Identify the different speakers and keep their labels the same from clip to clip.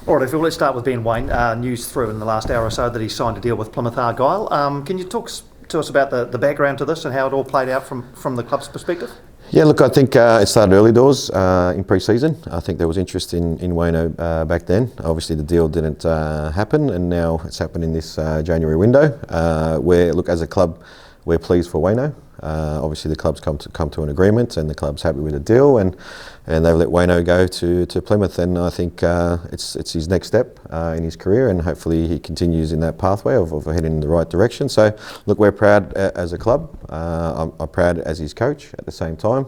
Speaker 1: All right, Phil, let's start with Ben Waine. News through in the last hour or so that he signed a deal with Plymouth Argyle. Can you talk to us about the background to this and how it all played out from the club's perspective?
Speaker 2: Yeah, look, I think it started early doors in pre-season. I think there was interest in Waine back then. Obviously, the deal didn't happen, and now it's happened in this January window. Where, look, as a club, we're pleased for Waine. Obviously, the club's come to an agreement, and the club's happy with the deal, and they've let Waine go to Plymouth. And I think it's his next step in his career, and hopefully he continues in that pathway of heading in the right direction. So, look, we're proud as a club. I'm proud as his coach at the same time.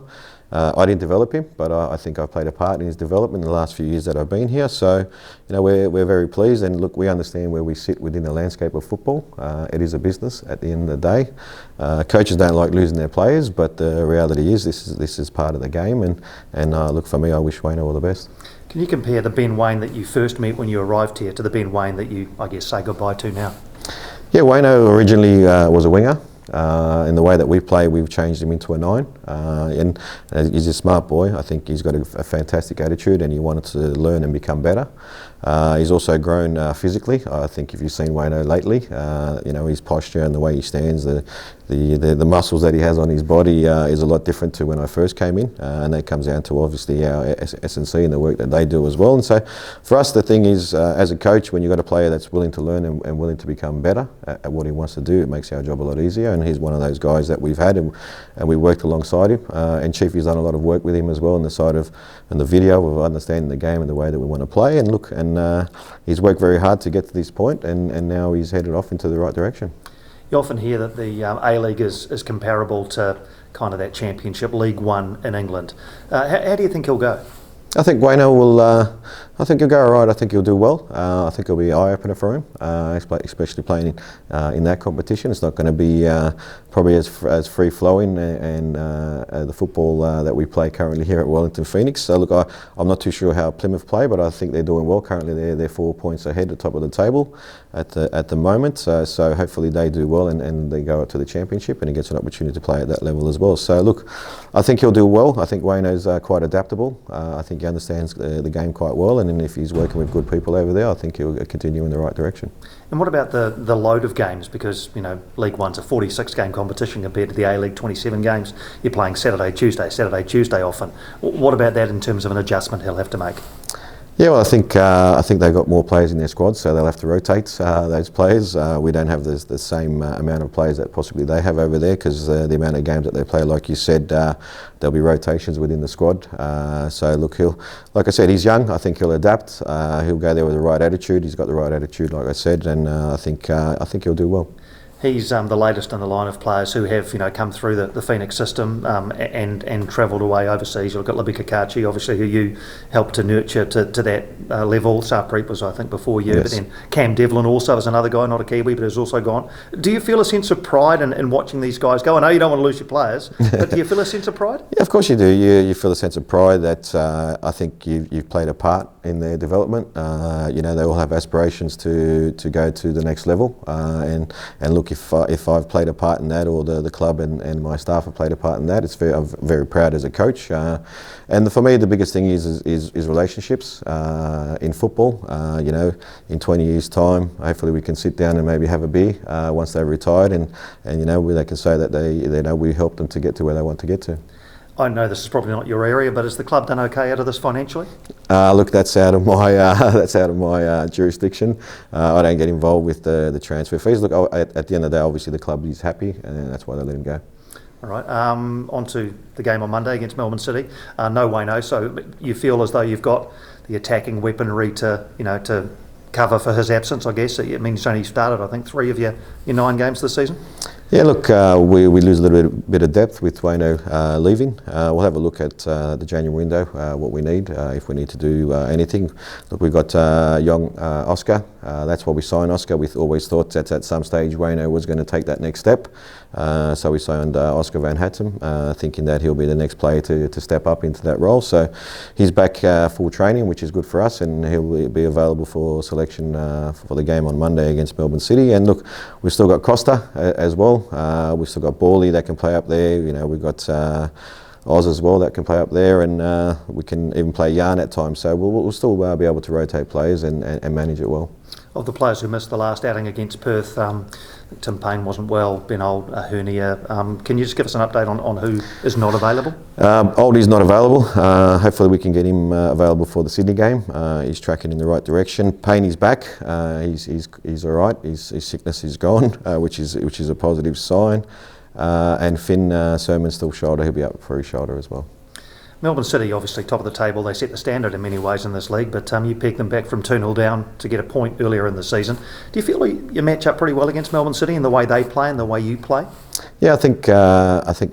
Speaker 2: I didn't develop him, but I think I've played a part in his development in the last few years that I've been here. So, we're very pleased, and look, we understand where we sit within the landscape of football. It is a business at the end of the day. Coaches don't like losing their players, but the reality is this is part of the game. And look, for me, I wish Waine all the best.
Speaker 1: Can you compare the Ben Waine that you first met when you arrived here to the Ben Waine that you, I guess, say goodbye to now?
Speaker 2: Yeah, Waine originally was a winger. In the way that we play, we've changed him into a 9, and he's a smart boy. I think he's got a fantastic attitude, and he wanted to learn and become better. He's also grown physically. I think if you've seen Waine lately, his posture and the way he stands, the muscles that he has on his body is a lot different to when I first came in, and that comes down to obviously our S&C and the work that they do as well. And so for us, the thing is, as a coach, when you've got a player that's willing to learn and willing to become better at what he wants to do, it makes our job a lot easier. And he's one of those guys that we've had, and we worked alongside him. And Chiefy's done a lot of work with him as well on the side of and the video of understanding the game and the way that we want to play. And look, he's worked very hard to get to this point, and now he's headed off into the right direction.
Speaker 1: You often hear that the ALeague is comparable to kind of that Championship, League One in England. How do you think he'll go?
Speaker 2: I think Waine will. I think he'll go all right. I think he'll do well. I think it'll be an eye opener for him, especially playing in that competition. It's not going to be probably as free flowing and the football that we play currently here at Wellington Phoenix. So look, I'm not too sure how Plymouth play, but I think they're doing well currently. They're 4 points ahead at the top of the table at the moment. So hopefully they do well and they go up to the Championship, and he gets an opportunity to play at that level as well. So look, I think he'll do well. I think Waine is quite adaptable. I think he understands the game quite well, and if he's working with good people over there, I think he'll continue in the right direction.
Speaker 1: And what about the load of games? Because League One's a 46 game competition compared to the A-League 27 games. You're playing Saturday, Tuesday often. What about that in terms of an adjustment he'll have to make?
Speaker 2: Yeah, well, I think they've got more players in their squad, so they'll have to rotate those players. We don't have the same amount of players that possibly they have over there, because the amount of games that they play, like you said, there'll be rotations within the squad. So look, like I said, he's young. I think he'll adapt. He'll go there with the right attitude. He's got the right attitude, like I said, and I think he'll do well.
Speaker 1: He's the latest in the line of players who have come through the Phoenix system and travelled away overseas. You've got Libby Kakachi, obviously, who you helped to nurture to that level. Sarpreet was, I think, before you, yes. But then Cam Devlin also is another guy, not a Kiwi, but has also gone. Do you feel a sense of pride in watching these guys go? I know you don't want to lose your players, but do you feel a sense of pride?
Speaker 2: Yeah, of course you do. You feel a sense of pride that I think you've played a part in their development. They all have aspirations to go to the next level, and look, if I've played a part in that, or the club and my staff have played a part in that, I'm very proud as a coach. And for me, the biggest thing is relationships in football. In 20 years' time, hopefully we can sit down and maybe have a beer once they're retired, and where they can say that they know we helped them to get to where they want to get to.
Speaker 1: I know this is probably not your area, but has the club done okay out of this financially?
Speaker 2: Look, that's out of my jurisdiction. I don't get involved with the transfer fees. Look, at the end of the day, obviously the club is happy, and that's why they let him go.
Speaker 1: All right. On to the game on Monday against Melbourne City. No Waine, so you feel as though you've got the attacking weaponry to cover for his absence, I guess. It means he's only started, I think, 3 of your 9 games this season.
Speaker 2: Yeah, look, we lose a little bit of depth with Waine leaving. We'll have a look at the January window, what we need, if we need to do anything. Look, we've got young Oscar. That's why we signed Oscar. We always thought that at some stage Waine was going to take that next step. So we signed Oscar Van Hattem, thinking that he'll be the next player to step up into that role. So he's back full training, which is good for us, and he'll be available for selection for the game on Monday against Melbourne City. And look, we've still got Costa as well. We've still got Borley that can play up there. We've got Oz as well that can play up there, and we can even play Yarn at times. So we'll still be able to rotate players and manage it well.
Speaker 1: Of the players who missed the last outing against Perth, Tim Payne wasn't well, Ben Old, a hernia. Can you just give us an update on who is not available?
Speaker 2: Oldie's not available. Hopefully we can get him available for the Sydney game. He's tracking in the right direction. Payne is back. He's all right. His sickness is gone, which is a positive sign. And Finn Sermon's still shoulder. He'll be up for his shoulder as well.
Speaker 1: Melbourne City, obviously top of the table. They set the standard in many ways in this league, but you pegged them back from 2-0 down to get a point earlier in the season. Do you feel you match up pretty well against Melbourne City in the way they play and the way you play?
Speaker 2: Yeah, I think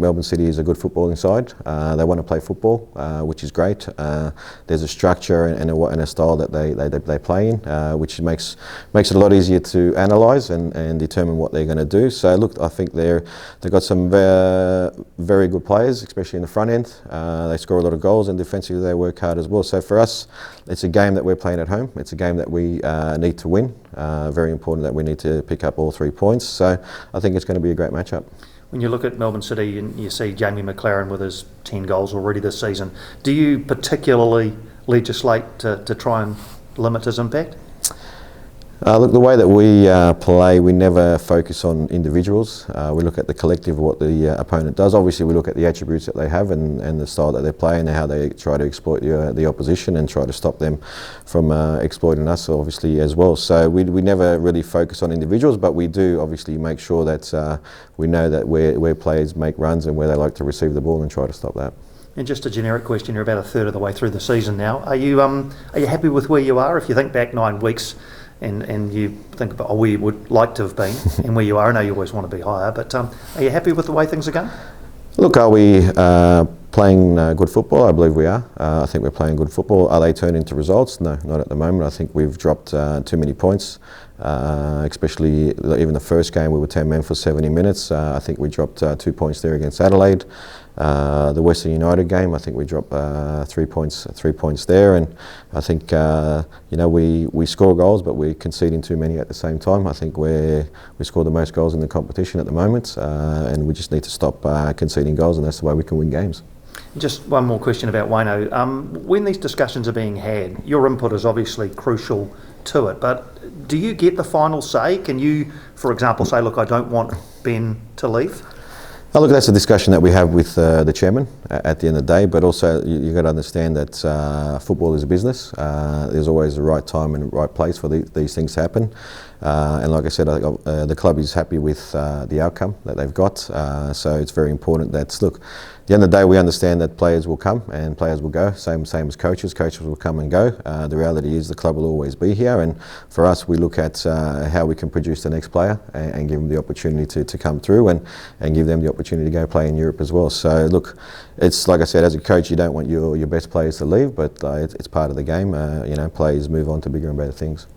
Speaker 2: Melbourne City is a good footballing side. They want to play football, which is great. There's a structure and a style that they play in, which makes it a lot easier to analyse and determine what they're going to do. So look, I think they've got some very good players, especially in the front end. They score a lot of goals, and defensively they work hard as well. So for us, it's a game that we're playing at home. It's a game that we need to win. Very important that we need to pick up all 3 points. So I think it's going to be a great matchup.
Speaker 1: When you look at Melbourne City and you see Jamie McLaren with his 10 goals already this season, do you particularly legislate to try and limit his impact?
Speaker 2: Look, the way that we play, we never focus on individuals. We look at the collective of what the opponent does. Obviously, we look at the attributes that they have and the style that they play and how they try to exploit the opposition and try to stop them from exploiting us, obviously, as well. So we never really focus on individuals, but we do obviously make sure that we know that where players make runs and where they like to receive the ball and try to stop that.
Speaker 1: And just a generic question, you're about a third of the way through the season now. Are you happy with where you are? If you think back 9 weeks, and you think about where you would like to have been and where you are. I know you always want to be higher, but are you happy with the way things are going?
Speaker 2: Look, are we playing good football? I believe we are. I think we're playing good football. Are they turning into results? No, not at the moment. I think we've dropped too many points, especially even the first game we were 10 men for 70 minutes. I think we dropped 2 points there against Adelaide. The Western United game, I think we dropped 3 points there, and I think we score goals, but we're conceding too many at the same time. I think we score the most goals in the competition at the moment, and we just need to stop conceding goals, and that's the way we can win games.
Speaker 1: Just one more question about Waine. When these discussions are being had, your input is obviously crucial to it, but do you get the final say? Can you, for example, say, look, I don't want Ben to leave?
Speaker 2: Oh, look, that's a discussion that we have with the chairman at the end of the day, but also you've got to understand that football is a business. There's always the right time and the right place for these things to happen. And like I said, I think the club is happy with the outcome that they've got. So it's very important that, look, at the end of the day, we understand that players will come and players will go. Same as coaches. Coaches will come and go. The reality is the club will always be here. And for us, we look at how we can produce the next player and give them the opportunity to come through and give them the opportunity to go play in Europe as well. So look, it's like I said, as a coach, you don't want your best players to leave, but it's part of the game. Players move on to bigger and better things.